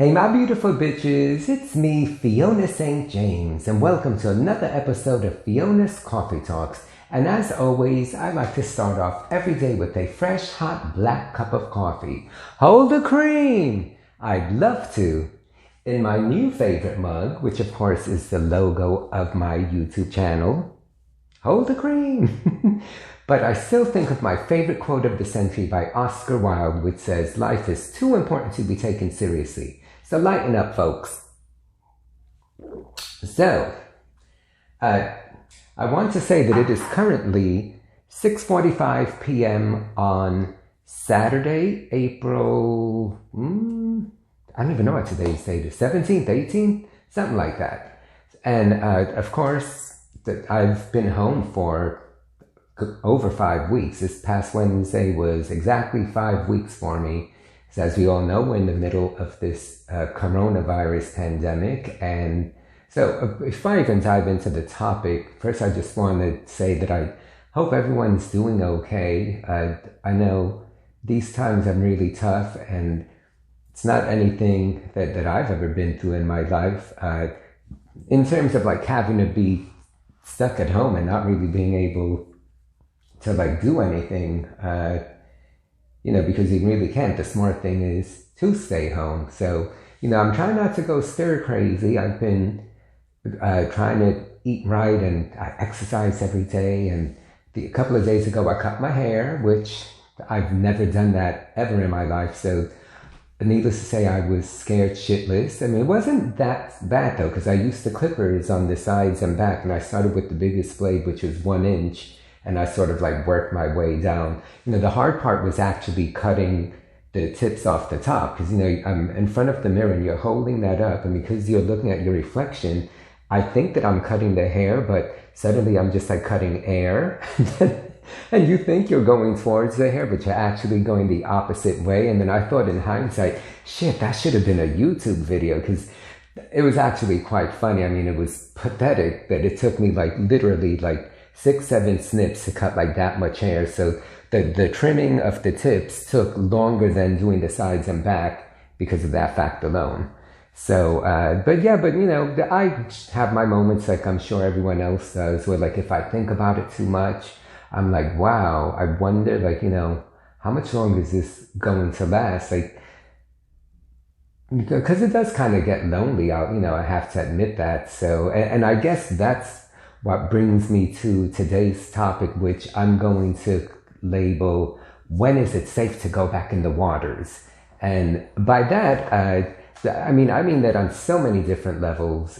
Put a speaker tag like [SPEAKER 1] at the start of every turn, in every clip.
[SPEAKER 1] Hey my beautiful bitches, it's me, Fiona St. James, and welcome to another episode of Fiona's Coffee Talks. And as always, I like to start off every day with a fresh, hot, black cup of coffee. Hold the cream! I'd love to. In my new favorite mug, which of course is the logo of my YouTube channel, hold the cream! But I still think of my favorite quote of the century by Oscar Wilde, which says, "Life is too important to be taken seriously. So lighten up, folks." So, I want to say that it is currently 6:45 p.m. on Saturday, April, I don't even know what today's date is, 17th, 18th, something like that. And of course, I've been home for over 5 weeks. This past Wednesday was exactly 5 weeks for me. So as we all know, we're in the middle of this coronavirus pandemic. And so before I even dive into the topic, first I just want to say that I hope everyone's doing okay. I know these times are really tough, and it's not anything that I've ever been through in my life. In terms of like having to be stuck at home and not really being able to like do anything, because you really can't. The smart thing is to stay home. So, I'm trying not to go stir crazy. I've been trying to eat right, and I exercise every day. And a couple of days ago, I cut my hair, which I've never done that ever in my life. So needless to say, I was scared shitless. I mean, it wasn't that bad though, because I used the clippers on the sides and back, and I started with the biggest blade, which was 1 inch. And I sort of like worked my way down. The hard part was actually cutting the tips off the top, because, I'm in front of the mirror and you're holding that up. And because you're looking at your reflection, I think that I'm cutting the hair, but suddenly I'm just like cutting air. And you think you're going towards the hair, but you're actually going the opposite way. And then I thought in hindsight, shit, that should have been a YouTube video, because it was actually quite funny. I mean, it was pathetic that it took me like literally like 6-7 snips to cut like that much hair. So the trimming of the tips took longer than doing the sides and back because of that fact alone. So, but I have my moments like I'm sure everyone else does, where like if I think about it too much, I'm like, wow, I wonder like, how much longer is this going to last? Like, because it does kind of get lonely out, I have to admit that. So, and I guess that's what brings me to today's topic, which I'm going to label, when is it safe to go back in the waters? And by that, I mean that on so many different levels,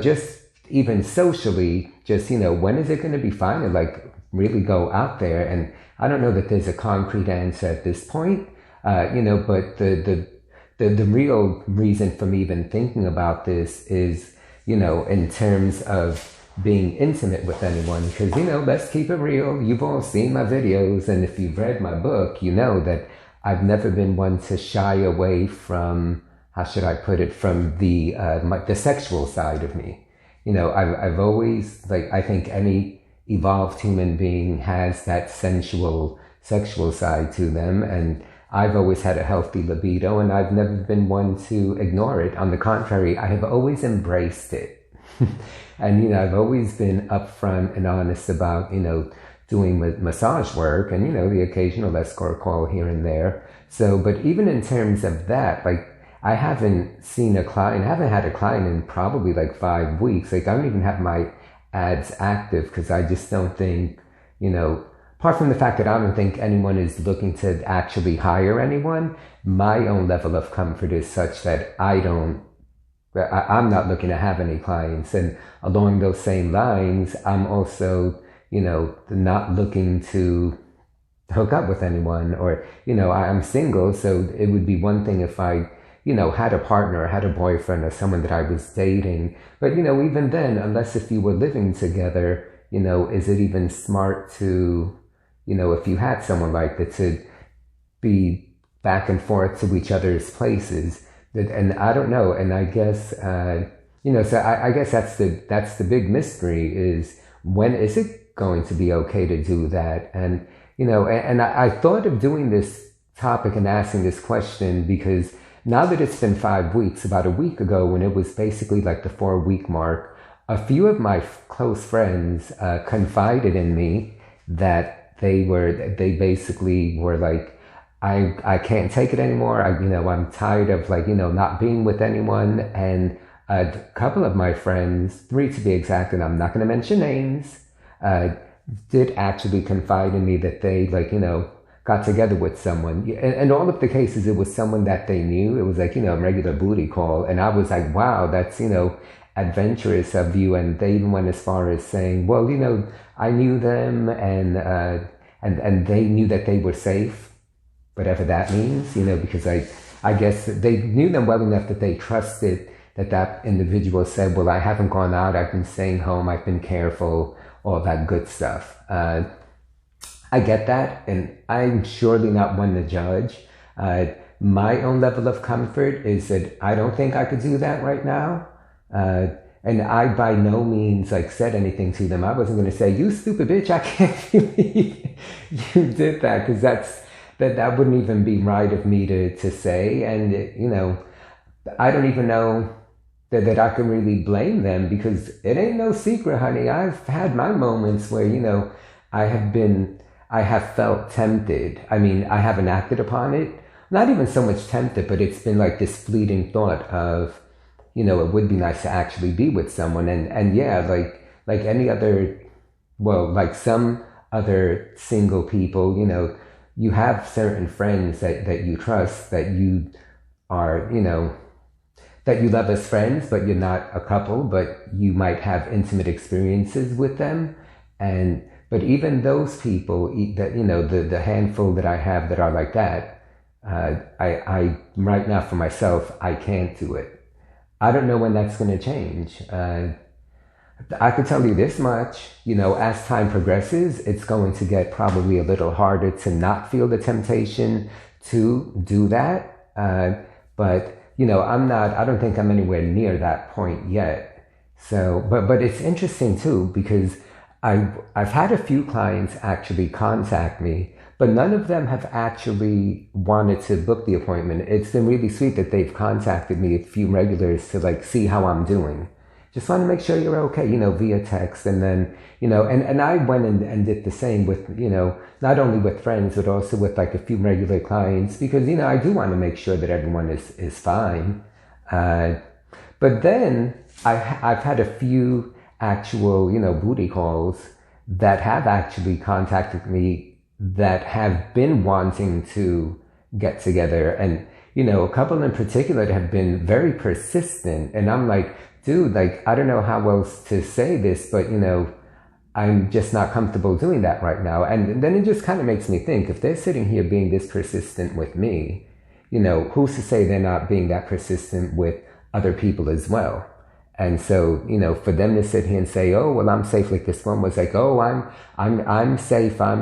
[SPEAKER 1] just even socially, just, when is it going to be fine to like really go out there? And I don't know that there's a concrete answer at this point, but the real reason for me even thinking about this is, in terms of being intimate with anyone. Because, let's keep it real. You've all seen my videos, and if you've read my book, you know that I've never been one to shy away from, how should I put it, from the sexual side of me. I've always, like, I think any evolved human being has that sensual, sexual side to them, and I've always had a healthy libido, and I've never been one to ignore it. On the contrary, I have always embraced it. And, I've always been upfront and honest about, doing massage work and, the occasional escort call here and there. So, but even in terms of that, like, I haven't had a client in probably like 5 weeks. Like, I don't even have my ads active, because I just don't think, apart from the fact that I don't think anyone is looking to actually hire anyone, my own level of comfort is such that I'm not looking to have any clients. And along those same lines, I'm also, not looking to hook up with anyone, or, I'm single. So it would be one thing if I, had a partner, had a boyfriend, or someone that I was dating. But, even then, unless if you were living together, is it even smart to, if you had someone like that, to be back and forth to each other's places? And I don't know. And I guess, so I guess that's the big mystery, is when is it going to be okay to do that? And, and I thought of doing this topic and asking this question because now that it's been 5 weeks, about a week ago when it was basically like the 4-week mark, a few of my close friends confided in me that they basically were like, I can't take it anymore. I'm tired of not being with anyone. And a couple of my friends, 3 to be exact, and I'm not going to mention names, did actually confide in me that they got together with someone. And all of the cases, it was someone that they knew. It was a regular booty call. And I was like, wow, that's, adventurous of you. And they even went as far as saying, well, I knew them and they knew that they were safe, whatever that means, because I guess they knew them well enough that they trusted that individual said, well, I haven't gone out. I've been staying home. I've been careful, all that good stuff. I get that, and I'm surely not one to judge. My own level of comfort is that I don't think I could do that right now. And I by no means said anything to them. I wasn't going to say, you stupid bitch, I can't believe you did that, because that wouldn't even be right of me to say. And, I don't even know that I can really blame them, because it ain't no secret, honey. I've had my moments where, I have felt tempted. I mean, I haven't acted upon it. Not even so much tempted, but it's been this fleeting thought of, it would be nice to actually be with someone. And yeah, like any other, some other single people, you have certain friends that you trust, that you are, that you love as friends, but you're not a couple, but you might have intimate experiences with them. But even those people that, the handful that I have that are like that, I right now for myself, I can't do it. I don't know when that's going to change. I could tell you this much, as time progresses, it's going to get probably a little harder to not feel the temptation to do that. But I don't think I'm anywhere near that point yet. So, but it's interesting too, because I've had a few clients actually contact me, but none of them have actually wanted to book the appointment. It's been really sweet that they've contacted me, a few regulars, to see how I'm doing. Just want to make sure you're okay, via text. And then, and I went and did the same with, not only with friends, but also with a few regular clients, because, I do want to make sure that everyone is fine. But then I've had a few actual, booty calls that have actually contacted me that have been wanting to get together. And, a couple in particular that have been very persistent. And I'm like, dude, I don't know how else to say this, but, I'm just not comfortable doing that right now. And then it just kind of makes me think, if they're sitting here being this persistent with me, who's to say they're not being that persistent with other people as well? And so, for them to sit here and say, oh, well, I'm safe. Like this one was like, oh, I'm safe. I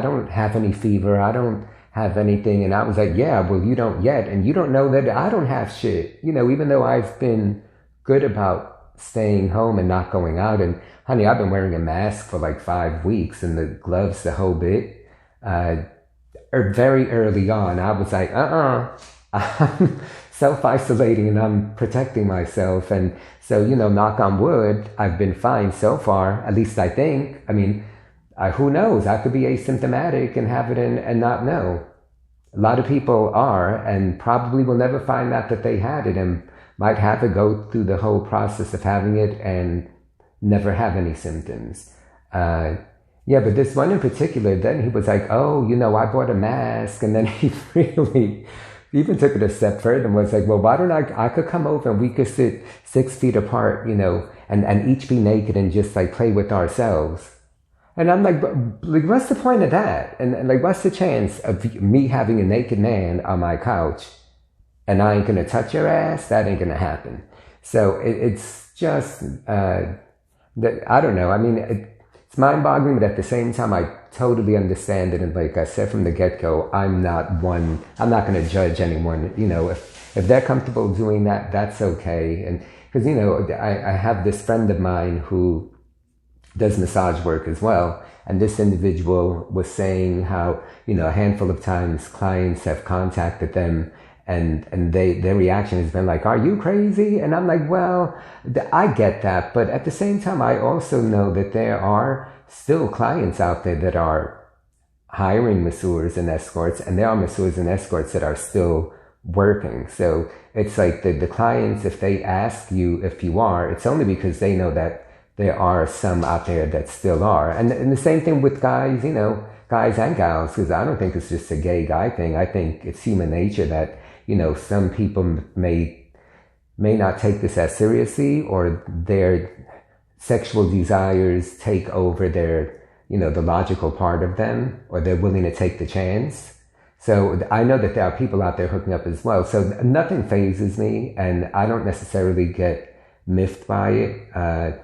[SPEAKER 1] don't have any fever. I don't have anything. And I was like, yeah, well, you don't yet. And you don't know that I don't have shit, even though I've been good about staying home and not going out. And honey, I've been wearing a mask for 5 weeks and the gloves, the whole bit. Very early on, I was like, I'm self-isolating and I'm protecting myself. And so, knock on wood, I've been fine so far, at least I think. I mean, who knows? I could be asymptomatic and have it and not know. A lot of people are, and probably will never find out that they had it, and might have to go through the whole process of having it and never have any symptoms. Yeah, but this one in particular, then he was like, oh, I bought a mask. And then he really even took it a step further and was like, well, why don't I could come over and we could sit 6 feet apart, and each be naked and just play with ourselves. And I'm like, what's the point of that? And what's the chance of me having a naked man on my couch and I ain't going to touch your ass? That ain't going to happen. So it's just, I don't know. I mean, it's mind-boggling, but at the same time, I totally understand it. And like I said from the get-go, I'm not going to judge anyone. If they're comfortable doing that, that's okay. And because, I have this friend of mine who does massage work as well. And this individual was saying how, a handful of times clients have contacted them and their reaction has been like, are you crazy? And I'm like, well, I get that. But at the same time, I also know that there are still clients out there that are hiring masseurs and escorts, and there are masseurs and escorts that are still working. So it's like the clients, if they ask you if you are, it's only because they know that there are some out there that still are. And the same thing with guys, you know, guys and gals, because I don't think it's just a gay guy thing. I think it's human nature that, you know, some people may not take this as seriously, or their sexual desires take over their, you know, the logical part of them, or they're willing to take the chance. So I know that there are people out there hooking up as well. So nothing phases me, and I don't necessarily get miffed by it.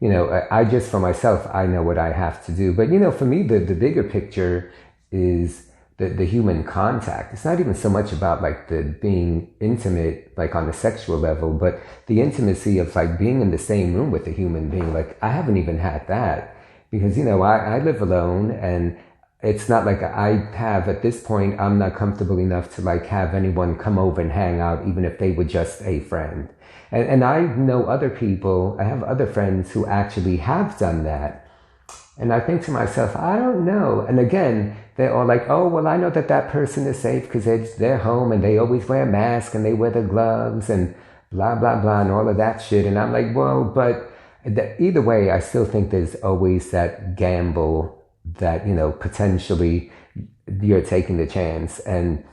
[SPEAKER 1] You know, I just, for myself, I know what I have to do. But, you know, for me, the bigger picture is the human contact. It's not even so much about like the being intimate, like on a sexual level, but the intimacy of like being in the same room with a human being. Like I haven't even had that because, you know, I live alone, and it's not like I have, at this point, I'm not comfortable enough to like have anyone come over and hang out, even if they were just a friend. And I know other people, I have other friends who actually have done that. And I think to myself, I don't know. And again, they're all like, oh, well, I know that that person is safe because they're home and they always wear a mask and they wear the gloves and blah, blah, blah, and all of that shit. And I'm like, well, but either way, I still think there's always that gamble that, you know, potentially you're taking the chance. And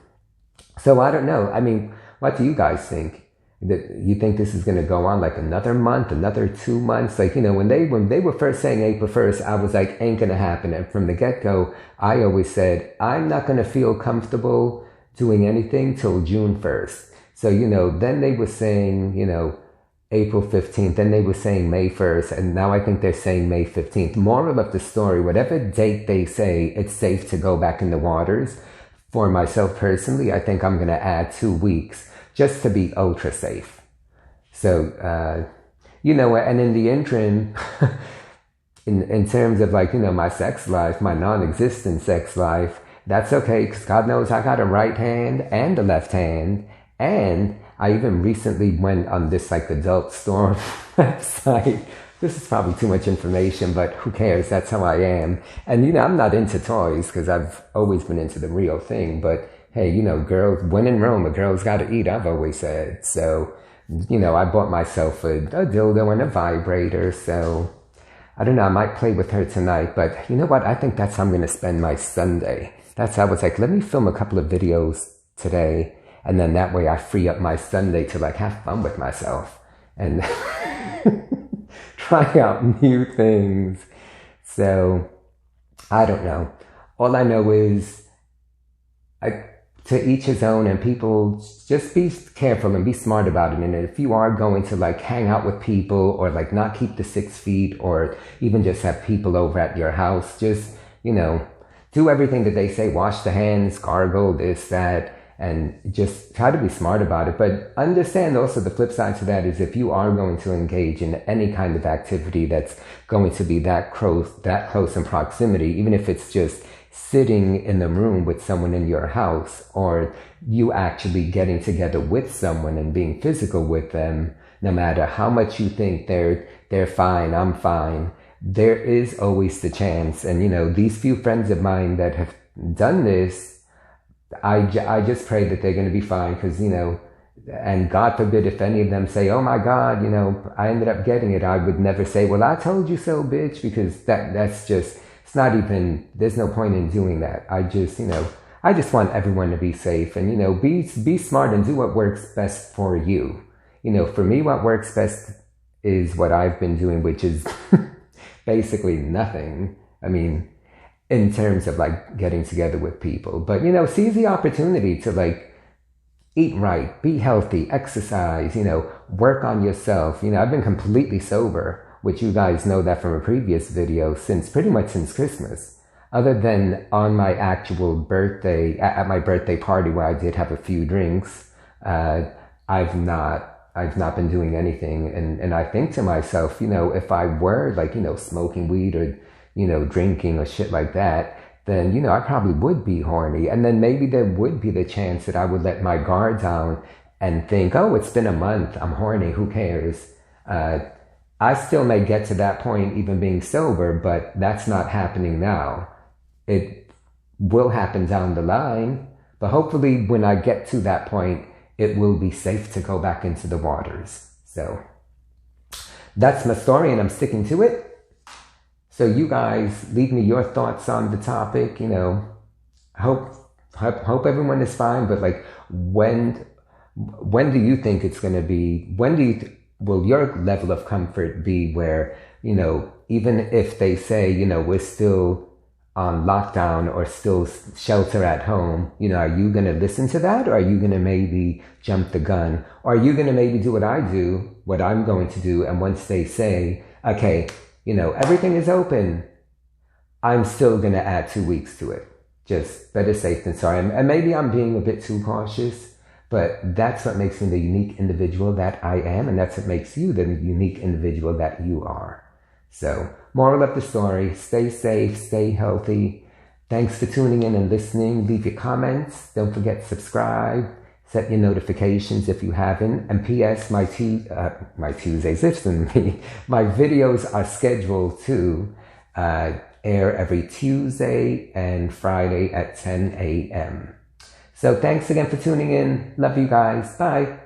[SPEAKER 1] so I don't know. I mean, what do you guys think? That you think this is going to go on like another month, another 2 months? Like, you know, when they were first saying April 1st, I was like, ain't going to happen. And from the get-go, I always said, I'm not going to feel comfortable doing anything till June 1st. So, you know, then they were saying, you know, April 15th, then they were saying May 1st, and now I think they're saying May 15th. Moral of the story, whatever date they say, it's safe to go back in the waters. For myself personally, I think I'm going to add 2 weeks just to be ultra safe. So, you know, and in the interim, in terms of like, you know, my sex life, my non-existent sex life, that's okay, because God knows I got a right hand and a left hand. And I even recently went on this like adult store website. This is probably too much information, but who cares? That's how I am. And, you know, I'm not into toys because I've always been into the real thing. But hey, you know, girls, when in Rome, a girl's got to eat, I've always said. So, you know, I bought myself a dildo and a vibrator. So, I don't know, I might play with her tonight. But you know what? I think that's how I'm going to spend my Sunday. That's how I was like, let me film a couple of videos today. And then that way I free up my Sunday to like have fun with myself and try out new things. So, I don't know. All I know is to each his own, and people just be careful and be smart about it. And if you are going to like hang out with people or like not keep the 6 feet or even just have people over at your house, just, you know, do everything that they say, wash the hands, gargle, this, that, and just try to be smart about it. But understand also the flip side to that is if you are going to engage in any kind of activity that's going to be that close in proximity, even if it's just sitting in the room with someone in your house, or you actually getting together with someone and being physical with them, no matter how much you think they're fine, I'm fine, there is always the chance. And, you know, these few friends of mine that have done this, I just pray that they're going to be fine, because, you know, and God forbid if any of them say, oh my God, you know, I ended up getting it, I would never say, well, I told you so, bitch, because that's just, it's not even, there's no point in doing that. I just, you know, I just want everyone to be safe and, you know, be smart and do what works best for you. You know, for me, what works best is what I've been doing, which is basically nothing. I mean, in terms of like getting together with people, but, you know, seize the opportunity to like eat right, be healthy, exercise, you know, work on yourself. You know, I've been completely sober, which you guys know that from a previous video, pretty much since Christmas. Other than on my actual birthday, at my birthday party where I did have a few drinks, I've not been doing anything. And I think to myself, you know, if I were like, you know, smoking weed or, you know, drinking or shit like that, then, you know, I probably would be horny. And then maybe there would be the chance that I would let my guard down and think, oh, it's been a month, I'm horny, who cares? I still may get to that point even being sober, but that's not happening now. It will happen down the line, but hopefully when I get to that point, it will be safe to go back into the waters. So that's my story, and I'm sticking to it. So you guys, leave me your thoughts on the topic. You know, hope everyone is fine, but like, when do you think it's going to be? When will your level of comfort be where, you know, even if they say, you know, we're still on lockdown or still shelter at home, you know, are you going to listen to that, or are you going to maybe jump the gun? Or are you going to maybe do what I'm going to do, and once they say, okay, you know, everything is open, I'm still going to add 2 weeks to it. Just better safe than sorry. And maybe I'm being a bit too cautious, but that's what makes me the unique individual that I am, and that's what makes you the unique individual that you are. So, moral of the story, stay safe, stay healthy. Thanks for tuning in and listening. Leave your comments. Don't forget to subscribe. Set your notifications if you haven't. And P.S. My Tuesdays, listen to me. My videos are scheduled to air every Tuesday and Friday at 10 a.m. So thanks again for tuning in. Love you guys. Bye.